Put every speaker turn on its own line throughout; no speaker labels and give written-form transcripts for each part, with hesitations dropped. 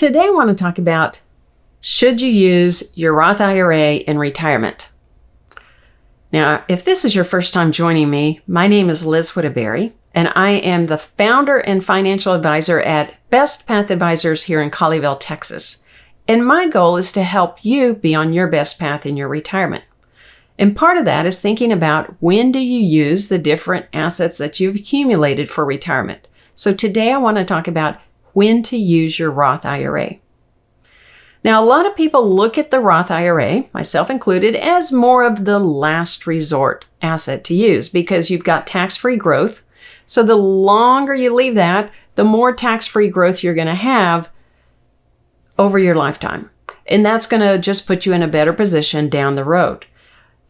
Today I want to talk about, should you use your Roth IRA in retirement? Now, if this is your first time joining me, my name is Liz Whittaberry, and I am the founder and financial advisor at Best Path Advisors here in Colleyville, Texas. And my goal is to help you be on your best path in your retirement. And part of that is thinking about, when do you use the different assets that you've accumulated for retirement? So today I want to talk about when to use your Roth IRA. Now, a lot of people look at the Roth IRA, myself included, as more of the last resort asset to use because you've got tax-free growth. So the longer you leave that, the more tax-free growth you're going to have over your lifetime. And that's going to just put you in a better position down the road.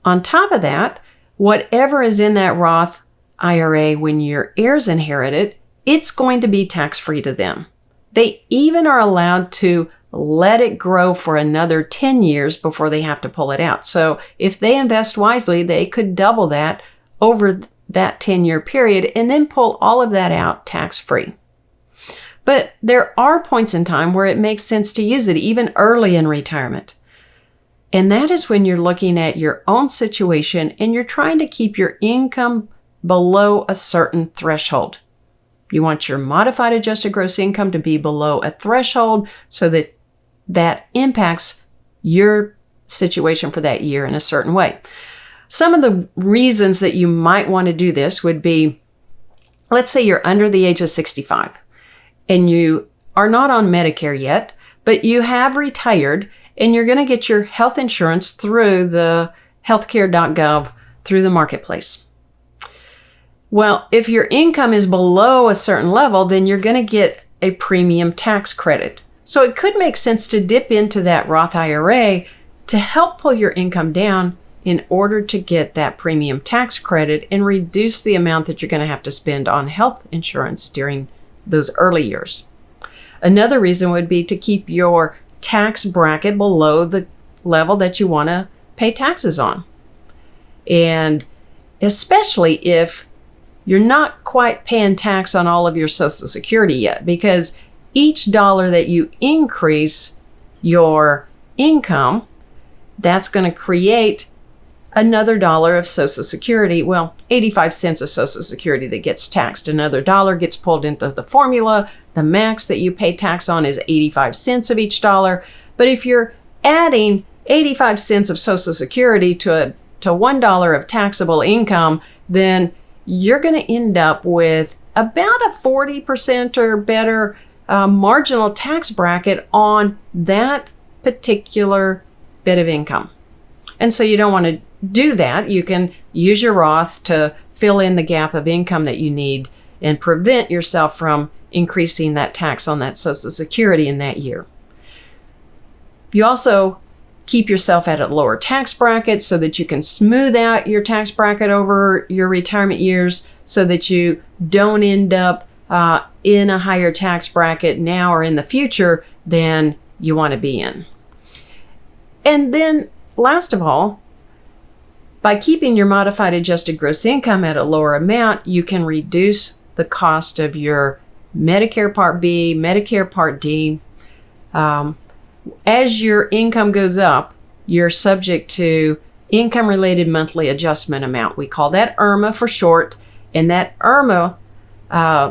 On top of that, whatever is in that Roth IRA when your heirs inherit it, it's going to be tax-free to them. They even are allowed to let it grow for another 10 years before they have to pull it out. So if they invest wisely, they could double that over that 10-year period and then pull all of that out tax-free. But there are points in time where it makes sense to use it even early in retirement. And that is when you're looking at your own situation and you're trying to keep your income below a certain threshold. You want your modified adjusted gross income to be below a threshold so that that impacts your situation for that year in a certain way. Some of the reasons that you might want to do this would be, let's say you're under the age of 65 and you are not on Medicare yet, but you have retired and you're going to get your health insurance through the healthcare.gov through the marketplace. Well, if your income is below a certain level, then you're going to get a premium tax credit. So it could make sense to dip into that Roth IRA to help pull your income down in order to get that premium tax credit and reduce the amount that you're going to have to spend on health insurance during those early years. Another reason would be to keep your tax bracket below the level that you want to pay taxes on. And especially if you're not quite paying tax on all of your Social Security yet, because each dollar that you increase your income, that's going to create another dollar of Social Security. Well, 85 cents of Social Security that gets taxed. Another dollar gets pulled into the formula. The max that you pay tax on is 85 cents of each dollar. But if you're adding 85 cents of Social Security to $1 of taxable income, then you're going to end up with about a 40% or better marginal tax bracket on that particular bit of income. And so you don't want to do that. You can use your Roth to fill in the gap of income that you need and prevent yourself from increasing that tax on that Social Security in that year. You also keep yourself at a lower tax bracket so that you can smooth out your tax bracket over your retirement years so that you don't end up in a higher tax bracket now or in the future than you want to be in. And then last of all, by keeping your modified adjusted gross income at a lower amount, you can reduce the cost of your Medicare Part B, Medicare Part D. As your income goes up, you're subject to income-related monthly adjustment amount. We call that IRMA for short, and that IRMA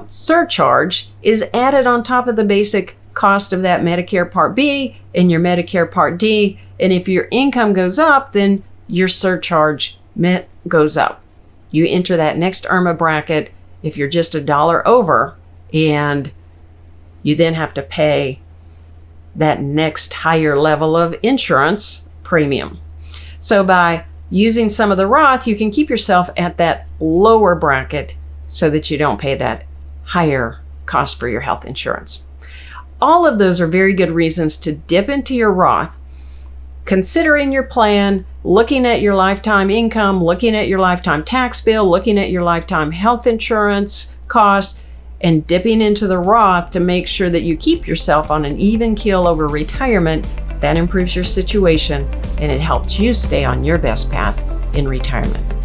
surcharge is added on top of the basic cost of that Medicare Part B and your Medicare Part D. And if your income goes up, then your surcharge goes up. You enter that next IRMA bracket if you're just $1 over, and you then have to pay that next higher level of insurance premium. So by using some of the Roth, you can keep yourself at that lower bracket so that you don't pay that higher cost for your health insurance. All of those are very good reasons to dip into your Roth, considering your plan, looking at your lifetime income, looking at your lifetime tax bill, looking at your lifetime health insurance costs, and dipping into the Roth to make sure that you keep yourself on an even keel over retirement. That improves your situation and it helps you stay on your best path in retirement.